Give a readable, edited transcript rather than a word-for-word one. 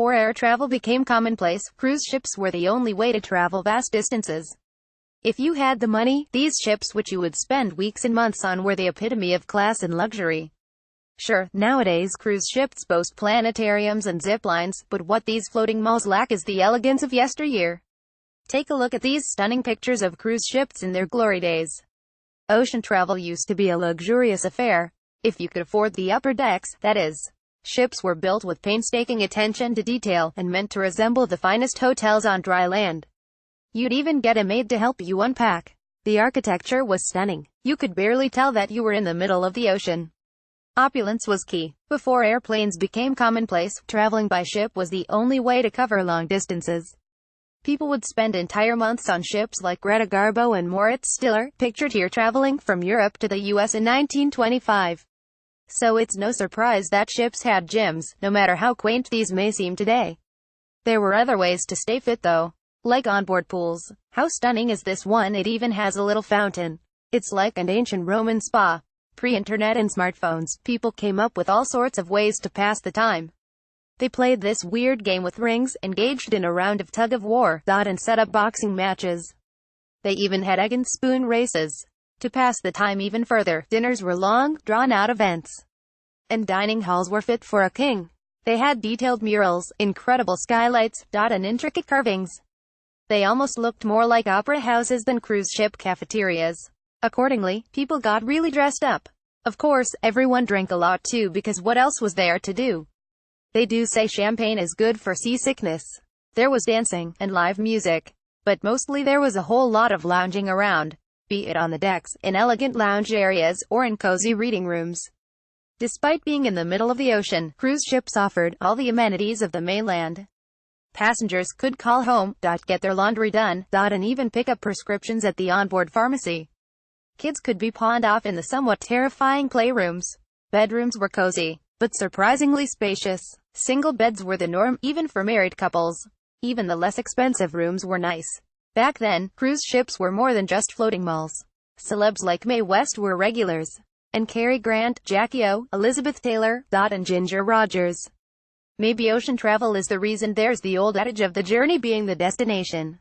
Before air travel became commonplace, cruise ships were the only way to travel vast distances. If you had the money, these ships, which you would spend weeks and months on, were the epitome of class and luxury. Sure, nowadays cruise ships boast planetariums and zip lines, but what these floating malls lack is the elegance of yesteryear. Take a look at these stunning pictures of cruise ships in their glory days. Ocean travel used to be a luxurious affair. If you could afford the upper decks, that is. Ships were built with painstaking attention to detail, and meant to resemble the finest hotels on dry land. You'd even get a maid to help you unpack. The architecture was stunning. You could barely tell that you were in the middle of the ocean. Opulence was key. Before airplanes became commonplace, traveling by ship was the only way to cover long distances. People would spend entire months on ships like Greta Garbo and Moritz Stiller, pictured here, traveling from Europe to the US in 1925. So it's no surprise that ships had gyms, no matter how quaint these may seem today. There were other ways to stay fit though, like onboard pools. How stunning is this one? It even has a little fountain. It's like an ancient Roman spa. Pre-internet and smartphones, people came up with all sorts of ways to pass the time. They played this weird game with rings, engaged in a round of tug-of-war, and set up boxing matches. They even had egg and spoon races. To pass the time even further, dinners were long, drawn-out events. And dining halls were fit for a king. They had detailed murals, incredible skylights, and intricate carvings. They almost looked more like opera houses than cruise ship cafeterias. Accordingly, people got really dressed up. Of course, everyone drank a lot too, because what else was there to do? They do say champagne is good for seasickness. There was dancing, and live music. But mostly there was a whole lot of lounging around. Be it on the decks, in elegant lounge areas, or in cozy reading rooms. Despite being in the middle of the ocean, cruise ships offered all the amenities of the mainland. Passengers could call home, get their laundry done, and even pick up prescriptions at the onboard pharmacy. Kids could be pawned off in the somewhat terrifying playrooms. Bedrooms were cozy, but surprisingly spacious. Single beds were the norm, even for married couples. Even the less expensive rooms were nice. Back then, cruise ships were more than just floating malls. Celebs like Mae West were regulars. And Cary Grant, Jackie O, Elizabeth Taylor, and Ginger Rogers. Maybe ocean travel is the reason. There's the old adage of the journey being the destination.